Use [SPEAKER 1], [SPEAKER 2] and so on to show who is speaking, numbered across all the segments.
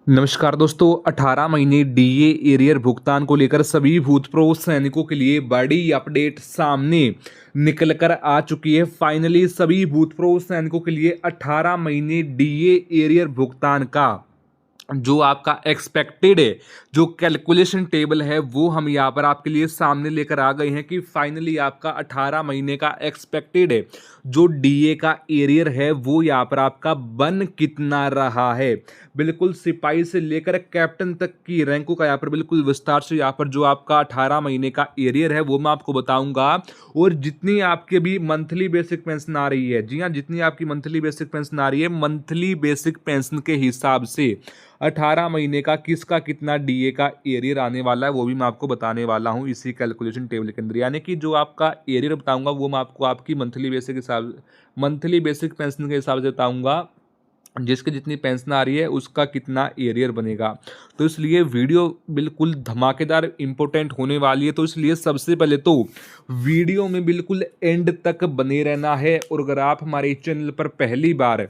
[SPEAKER 1] नमस्कार दोस्तों, 18 महीने डीए एरियर भुगतान को लेकर सभी भूतपूर्व सैनिकों के लिए बड़ी अपडेट सामने निकल कर आ चुकी है। फाइनली सभी भूतपूर्व सैनिकों के लिए 18 महीने डीए एरियर भुगतान का जो आपका एक्सपेक्टेड है, जो कैलकुलेशन टेबल है, वो हम यहाँ पर आपके लिए सामने लेकर आ गए हैं कि फाइनली आपका 18 महीने का एक्सपेक्टेड है जो डीए का एरियर है वो यहाँ पर आपका बन कितना रहा है। बिल्कुल सिपाही से लेकर कैप्टन तक की रैंकों का यहाँ पर बिल्कुल विस्तार से यहाँ पर जो आपका 18 महीने का एरियर है वो मैं आपको बताऊंगा। और जितनी आपके भी मंथली बेसिक पेंशन आ रही है, जी हाँ, जितनी आपकी मंथली बेसिक पेंशन आ रही है, मंथली बेसिक पेंशन के हिसाब से 18 महीने का किसका कितना डीए का एरियर आने वाला है वो भी मैं आपको बताने वाला हूं इसी कैलकुलेशन टेबल के अंदर। यानी कि जो आपका एरियर बताऊंगा वो मैं आपको आपकी मंथली बेसिक पेंशन के हिसाब से बताऊंगा, जिसकी जितनी पेंशन आ रही है उसका कितना एरियर बनेगा। तो इसलिए वीडियो बिल्कुल धमाकेदार इंपॉर्टेंट होने वाली है, तो इसलिए सबसे पहले तो वीडियो में बिल्कुल एंड तक बने रहना है। और अगर आप हमारे चैनल पर पहली बार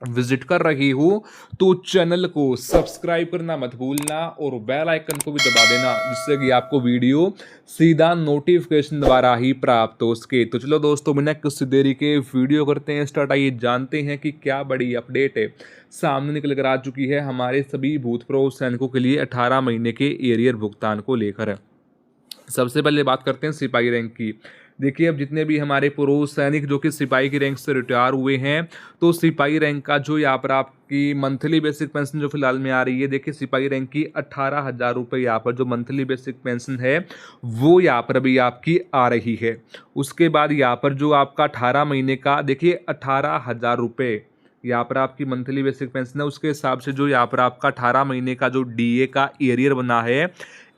[SPEAKER 1] विजिट कर रही हो तो चैनल को सब्सक्राइब करना मत भूलना और बेल आइकन को भी दबा देना, जिससे कि आपको वीडियो सीधा नोटिफिकेशन द्वारा ही प्राप्त हो सके। तो चलो दोस्तों, बिना किसी देरी के वीडियो करते हैं स्टार्ट। आइए जानते हैं कि क्या बड़ी अपडेट है सामने निकल कर आ चुकी है हमारे सभी भूतपूर्व सैनिकों के लिए 18 महीने के एरियर भुगतान को लेकर। सबसे पहले बात करते हैं सिपाही रैंक की। देखिए, अब जितने भी हमारे पूर्व सैनिक जो कि सिपाही की रैंक से रिटायर हुए हैं, तो सिपाही रैंक का जो यहाँ पर आपकी मंथली बेसिक पेंशन जो फिलहाल में आ रही है, देखिए सिपाही रैंक की 18,000 रुपये यहाँ पर जो मंथली बेसिक पेंशन है वो यहाँ पर अभी आपकी आ रही है। उसके बाद यहाँ पर जो आपका 18 महीने का, देखिए 18,000 रुपये यहाँ पर आपकी मंथली बेसिक पेंशन है, उसके हिसाब से जो यहाँ पर आपका 18 महीने का जो डीए का एरियर बना है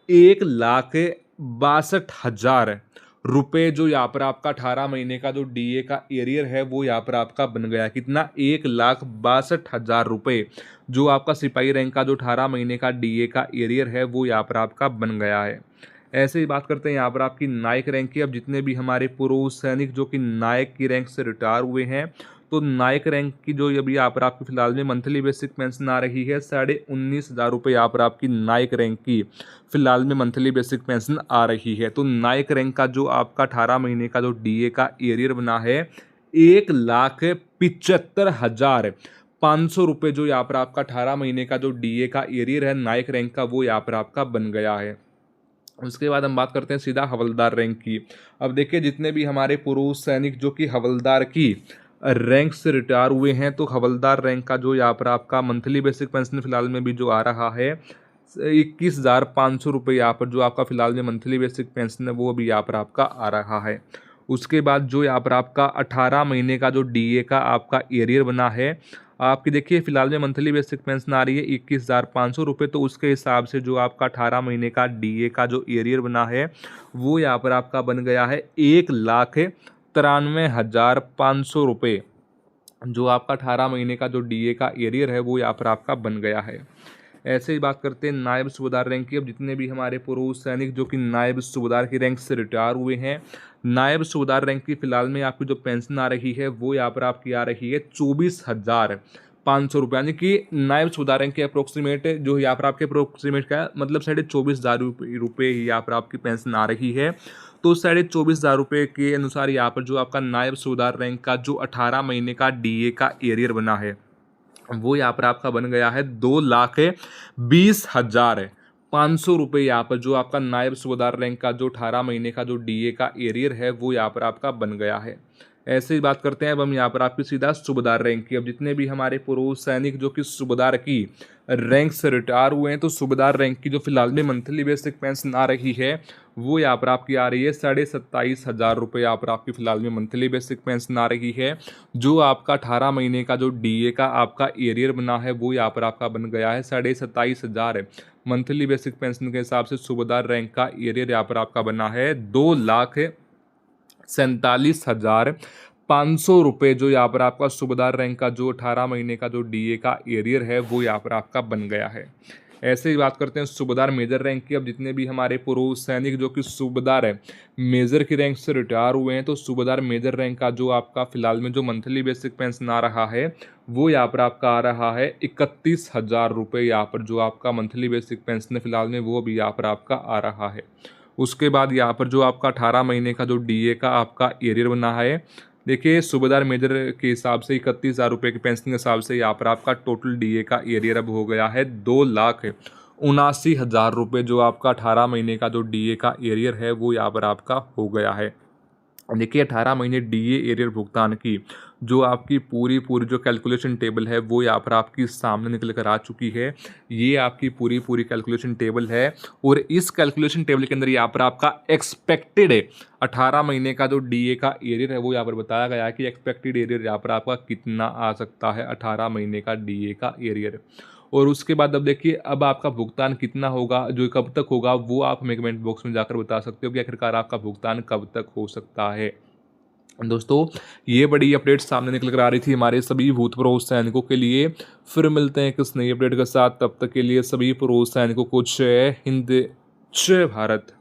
[SPEAKER 1] 1,62,000 रुपये, जो यहाँ पर आपका 18 महीने का जो डीए का एरियर है वो यहाँ पर आपका बन गया। कितना? 1,62,000 रुपये, जो आपका सिपाही रैंक का जो 18 महीने का डीए का एरियर है वो यहाँ पर आपका बन गया है। ऐसे ही बात करते हैं यहाँ पर आपकी नायक रैंक की। अब जितने भी हमारे पूर्व सैनिक जो कि नायक की रैंक से रिटायर हुए हैं, तो नायक रैंक की जो अभी यहाँ पर आपकी फिलहाल में मंथली बेसिक पेंशन आ रही है 19,500 रुपये, यहाँ पर आपकी नायक रैंक की फिलहाल में मंथली बेसिक पेंशन आ रही है। तो नायक रैंक का जो आपका 18 महीने का जो डीए का एरियर बना है 1,75,500 रुपये, जो यहाँ पर आपका 18 महीने का जो डीए का एरियर है नायक रैंक का वो यहाँ पर आपका बन गया है। उसके बाद हम बात करते हैं सीधा हवलदार रैंक की। अब देखिए, जितने भी हमारे पूर्व सैनिक जो कि हवलदार की रैंक से रिटायर हुए हैं, तो हवलदार रैंक का जो यहाँ पर आपका मंथली बेसिक पेंशन फिलहाल में भी जो आ रहा है 21,500 रुपये, यहाँ पर जो आपका फिलहाल में मंथली बेसिक पेंशन है वो भी यहाँ पर आपका आ रहा है। उसके बाद जो यहाँ पर आपका 18 महीने का जो डीए का आपका एरियर बना है, आपकी देखिए फिलहाल में मंथली बेसिक पेंशन आ रही है 21,500 रुपये, तो उसके हिसाब से जो आपका 18 महीने का डीए का जो एरियर बना है वो यहाँ पर आपका बन गया है 1,93,500 रुपये, जो आपका 18 महीने का जो डीए का एरियर है वो यहाँ पर आपका बन गया है। ऐसे ही बात करते हैं नायब सूबेदार रैंक की। अब जितने भी हमारे पूर्व सैनिक जो कि नायब सूबेदार की रैंक से रिटायर हुए हैं, नायब सूबेदार रैंक की फिलहाल में आपकी जो पेंशन आ रही है वो यहाँ पर आपकी आ रही है 24,500 रुपये, यानी कि नायब सूबेदार रैंक के अप्रोक्सीमेट जो यहाँ पर आपके अप्रोक्सीमेट का मतलब 24,500 रुपये यहाँ पर आपकी पेंशन आ रही है। तो 24,500 रुपये के अनुसार यहाँ पर जो आपका नायब सूबेदार रैंक का जो 18 महीने का डीए का एरियर बना है वो यहाँ पर आपका बन गया है 2,20,500 रुपये, यहाँ पर जो आपका नायब सूबेदार रैंक का जो 18 महीने का जो डीए का एरियर है वो यहाँ पर आपका बन गया है। ऐसे ही बात करते हैं अब हम यहाँ पर आपकी सीधा सूबेदार रैंक की। अब जितने भी हमारे पूर्व सैनिक जो कि सूबेदार की रैंक से रिटायर हुए हैं, तो सूबेदार रैंक की जो फिलहाल में मंथली बेसिक पेंशन आ रही है वो यहाँ पर आपकी आ रही है 27,500 रुपये, यहाँ पर आपकी फिलहाल में मंथली बेसिक पेंशन आ रही है। जो आपका 18 महीने का जो डीए का आपका एरियर बना है वो यहाँ पर आपका बन गया है 27,500 मंथली बेसिक पेंशन के हिसाब से सूबेदार रैंक का एरियर यहाँ पर आपका बना है 2,47,500 रुपये, जो यहाँ पर आपका सूबेदार रैंक का जो 18 महीने का जो डीए का एरियर है वो यहाँ पर आपका बन गया है। ऐसे ही बात करते हैं सूबेदार मेजर रैंक की। अब जितने भी हमारे पूर्व सैनिक जो कि सूबेदार है, मेजर की रैंक से रिटायर हुए हैं, तो सूबेदार मेजर रैंक का जो आपका फिलहाल में जो मंथली बेसिक पेंशन आ रहा है वो यहाँ पर आपका आ रहा है 31,000 रुपये। यहाँ पर जो आपका मंथली बेसिक पेंशन है फिलहाल में वो भी यहाँ पर आपका आ रहा है। उसके बाद यहाँ पर जो आपका 18 महीने का जो डीए का आपका एरियर बना है, देखिए सूबेदार मेजर के हिसाब से 31,000 रुपये की पेंशन के हिसाब से यहाँ पर आपका टोटल डीए का एरियर अब हो गया है 2,79,000 रुपये। जो आपका 18 महीने का जो डीए का एरियर है वो यहाँ पर आपका हो गया है। देखिए 18 महीने डीए एरियर भुगतान की जो आपकी पूरी जो कैलकुलेशन टेबल है वो यहाँ पर आपकी सामने निकल कर आ चुकी है। ये आपकी पूरी कैलकुलेशन टेबल है और इस कैलकुलेशन टेबल के अंदर यहाँ पर आपका एक्सपेक्टेड है 18 महीने का जो डीए का एरियर है वो यहाँ पर बताया गया है कि एक्सपेक्टेड एरियर यहाँ पर आपका कितना आ सकता है 18 महीने का डीए का एरियर। और उसके बाद अब देखिए अब आपका भुगतान कितना होगा, जो कब तक होगा, वो आप हमें कमेंट बॉक्स में जाकर बता सकते हो कि आखिरकार आपका भुगतान कब तक हो सकता है। दोस्तों ये बड़ी अपडेट सामने निकल कर आ रही थी हमारे सभी भूतपूर्व सैनिकों के लिए। फिर मिलते हैं किस नई अपडेट के साथ, तब तक के लिए सभी पूर्व सैनिकों को जय हिंद जय भारत।